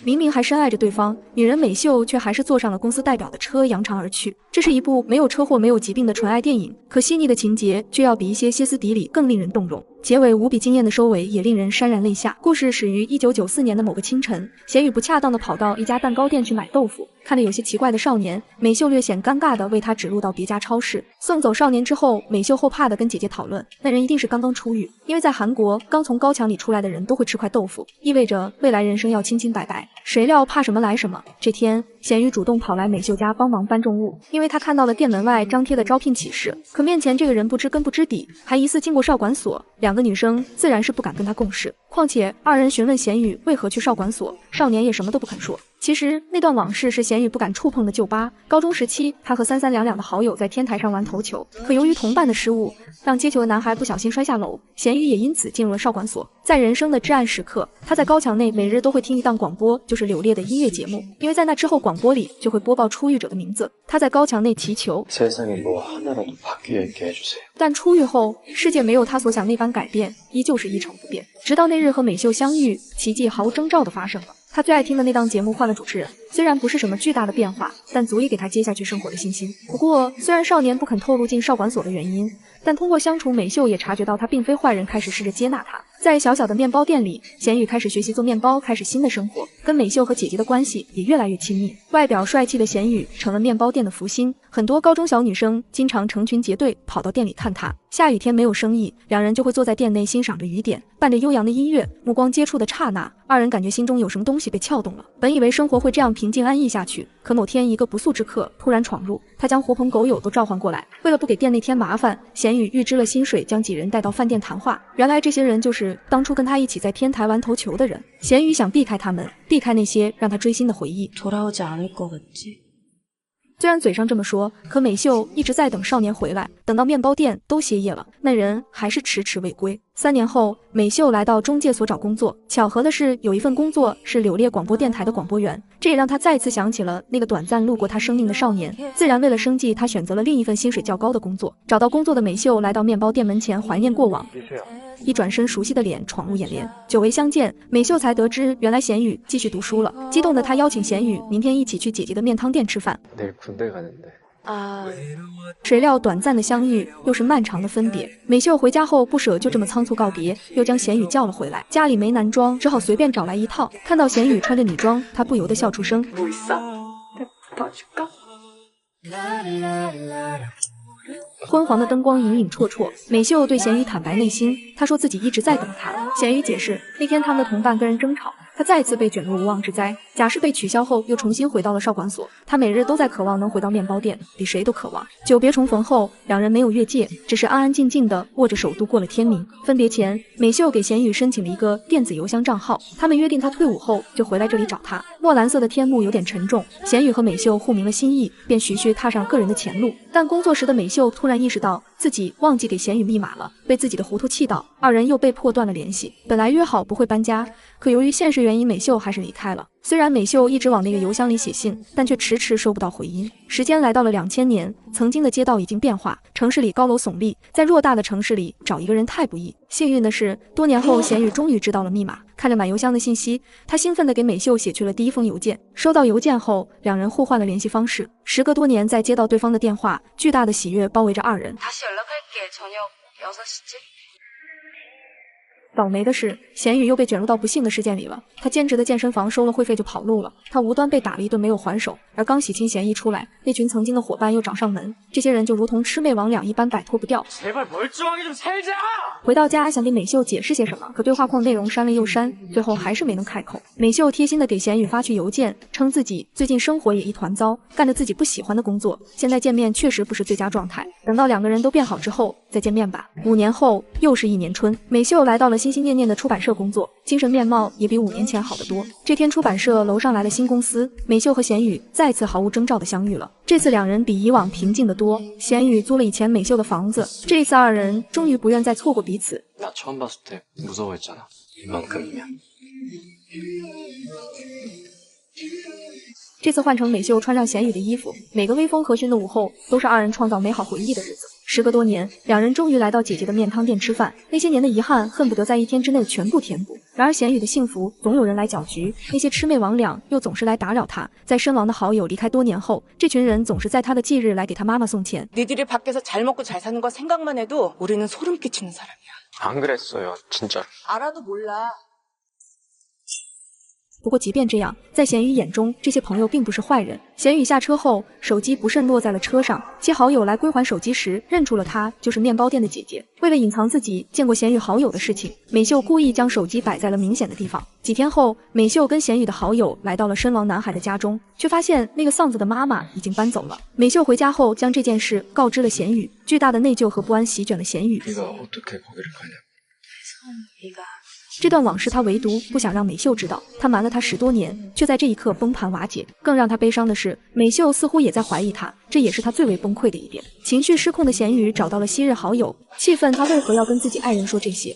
明明还深爱着对方，女人美秀却还是坐上了公司代表的车扬长而去。这是一部没有车祸、没有疾病的纯爱电影，可细腻的情节却要比一些歇斯底里更令人动容。结尾无比惊艳的收尾也令人潸然泪下。故事始于1994年的某个清晨，贤宇不恰当地跑到一家蛋糕店去买豆腐，看着有些奇怪的少年，美秀略显尴尬地为他指路到别家超市。送走少年之后，美秀后怕地跟姐姐讨论，那人一定是刚刚出狱，因为在韩国，刚从高墙里出来的人都会吃块豆腐，意味着未来人生要清清白白。谁料怕什么来什么，这天贤宇主动跑来美秀家帮忙搬重物，因为他看到了店门外张贴的招聘启事，可面前这个人不知根不知底，还疑似进过少管所，两个女生自然是不敢跟他共事。况且二人询问贤宇为何去少管所，少年也什么都不肯说。其实那段往事是贤宇不敢触碰的旧疤。高中时期，他和三三两两的好友在天台上玩头球，可由于同伴的失误，让接球的男孩不小心摔下楼，贤宇也因此进入了少管所。在人生的至暗时刻，他在高墙内每日都会听一档广播，就是柳烈的音乐节目，因为在那之后广播里就会播报出狱者的名字。他在高墙内祈求，但出狱后，世界没有他所想那般改变，依旧是一成不变。直到那日和美秀相遇，奇迹毫无征兆地发生了。他最爱听的那档节目换了主持人，虽然不是什么巨大的变化，但足以给他接下去生活的信心。不过，虽然少年不肯透露进少管所的原因，但通过相处，美秀也察觉到他并非坏人，开始试着接纳他。在小小的面包店里，贤宇开始学习做面包，开始新的生活，跟美秀和姐姐的关系也越来越亲密。外表帅气的贤宇成了面包店的福星，很多高中小女生经常成群结队跑到店里看他。下雨天没有生意，两人就会坐在店内欣赏着雨点，伴着悠扬的音乐，目光接触的刹那，二人感觉心中有什么东西被撬动了。本以为生活会这样平静安逸下去，可某天一个不速之客突然闯入，他将狐朋狗友都召唤过来，为了不给店内添麻烦，贤宇预支了薪水，将几人带到饭店谈话。原来这些人就是当初跟他一起在天台玩头球的人。贤宇想避开他们，避开那些让他追星的回忆。虽然嘴上这么说，可美秀一直在等少年回来，等到面包店都歇业了，那人还是迟迟未归。3年后，美秀来到中介所找工作，巧合的是有一份工作是柳烈广播电台的广播员，这也让他再次想起了那个短暂路过他生命的少年。自然为了生计，他选择了另一份薪水较高的工作。找到工作的美秀来到面包店门前怀念过往，一转身，熟悉的脸闯入眼帘。久违相见，美秀才得知原来贤宇继续读书了。激动的她邀请贤宇明天一起去姐姐的面汤店吃饭。谁料短暂的相遇又是漫长的分别。美秀回家后不舍就这么仓促告别，又将贤宇叫了回来。家里没男装，只好随便找来一套。看到贤宇穿着女装，她不由得笑出声。昏黄的灯光隐隐绰绰，美秀对贤宇坦白内心，她说自己一直在等他。贤宇解释，那天他们的同伴跟人争吵，他再次被卷入无妄之灾。假释被取消后，又重新回到了少管所。他每日都在渴望能回到面包店，比谁都渴望。久别重逢后，两人没有越界，只是安安静静的握着手度过了天明。分别前，美秀给贤宇申请了一个电子邮箱账号，他们约定他退伍后就回来这里找他。墨蓝色的天幕有点沉重，贤宇和美秀互明了心意，便徐徐踏上个人的前路。但工作时的美秀突然意识到自己忘记给贤宇密码了，被自己的糊涂气到，二人又被迫断了联系。本来约好不会搬家，可由于现实原因，美秀还是离开了。虽然美秀一直往那个邮箱里写信，但却迟迟收不到回音。时间来到了2000年，曾经的街道已经变化，城市里高楼耸立，在偌大的城市里找一个人太不易。幸运的是，多年后贤宇终于知道了密码。看着满邮箱的信息，他兴奋地给美秀写去了第一封邮件。收到邮件后，两人互换了联系方式。时隔多年，再接到对方的电话，巨大的喜悦包围着二人。倒霉的是，贤宇又被卷入到不幸的事件里了。他兼职的健身房收了会费就跑路了，他无端被打了一顿没有还手，而刚洗清嫌疑出来，那群曾经的伙伴又找上门，这些人就如同魑魅魍魉一般摆脱不掉。回到家想给美秀解释些什么，可对话框内容删了又删，最后还是没能开口。美秀贴心的给贤宇发去邮件，称自己最近生活也一团糟，干着自己不喜欢的工作，现在见面确实不是最佳状态，等到两个人都变好之后再见面吧。5年后，又是一年春，美秀来到了心心念念的出版社工作，精神面貌也比5年前好得多。这天出版社楼上来了新公司，美秀和贤宇再次毫无征兆的相遇了。这次两人比以往平静得多，贤宇租了以前美秀的房子，这一次二人终于不愿再错过彼此。这次换成美秀穿上贤宇的衣服，每个微风和煦的午后都是二人创造美好回忆的日子。时隔多年，两人终于来到姐姐的面汤店吃饭，那些年的遗憾恨不得在1天之内全部填补。然而贤宇的幸福总有人来搅局，那些魑魅魍魉又总是来打扰他。在身亡的好友离开多年后，这群人总是在他的忌日来给他妈妈送钱。 니들이 밖에서 잘 먹고 잘 사는 거 생각만 해도 우리는 소름 끼치는 사람이야. 안 그랬어요, 진짜. 알아도 몰라. 不过即便这样，在贤宇眼中，这些朋友并不是坏人。贤宇下车后，手机不慎落在了车上，其好友来归还手机时，认出了她就是面包店的姐姐。为了隐藏自己见过贤宇好友的事情，美秀故意将手机摆在了明显的地方。几天后，美秀跟贤宇的好友来到了身亡男孩的家中，却发现那个丧子的妈妈已经搬走了。美秀回家后，将这件事告知了贤宇，巨大的内疚和不安席卷了贤宇。这段往事他唯独不想让美秀知道，他瞒了他10多年，却在这一刻崩盘瓦解。更让他悲伤的是，美秀似乎也在怀疑他，这也是他最为崩溃的一点。情绪失控的贤宇找到了昔日好友，气愤他为何要跟自己爱人说这些。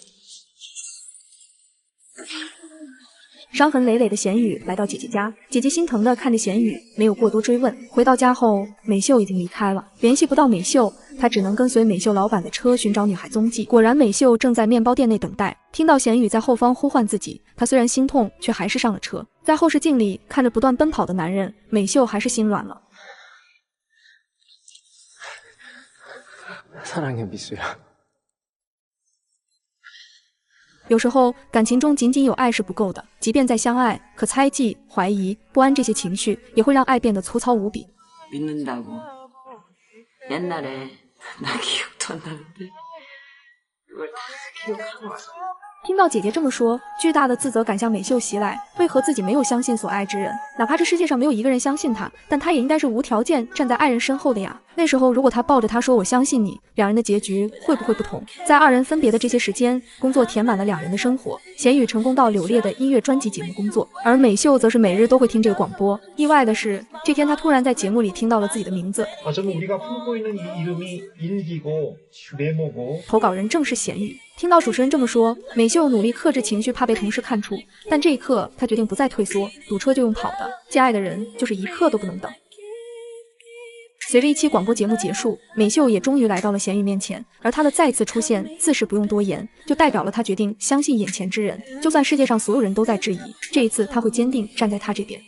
伤痕累累的贤宇来到姐姐家，姐姐心疼的看着贤宇，没有过多追问。回到家后，美秀已经离开了，联系不到美秀，他只能跟随美秀老板的车寻找女孩踪迹。果然，美秀正在面包店内等待，听到贤宇在后方呼唤自己，他虽然心痛，却还是上了车。在后视镜里看着不断奔跑的男人，美秀还是心软了。사랑해, 미수야. 有时候感情中仅仅有爱是不够的，即便再相爱，可猜忌、怀疑、不安这些情绪也会让爱变得粗糙无比。 믿는다고. 옛날에 나 기억도 안 나는데 그걸 다 기억하고 왔어. 听到姐姐这么说，巨大的自责感向美秀袭来。为何自己没有相信所爱之人？哪怕这世界上没有一个人相信他，但他也应该是无条件站在爱人身后的呀。那时候，如果他抱着他说“我相信你”，两人的结局会不会不同？在二人分别的这些时间，工作填满了两人的生活。贤宇成功到柳烈的音乐专辑节目工作，而美秀则是每日都会听这个广播。意外的是，这天她突然在节目里听到了自己的名字。投稿人正是贤宇。听到主持人这么说，美秀努力克制情绪，怕被同事看出。但这一刻，她决定不再退缩，堵车就用跑的。见爱的人就是一刻都不能等。随着一期广播节目结束，美秀也终于来到了贤宇面前，而她的再次出现，自是不用多言，就代表了她决定相信眼前之人，就算世界上所有人都在质疑，这一次她会坚定站在他这边。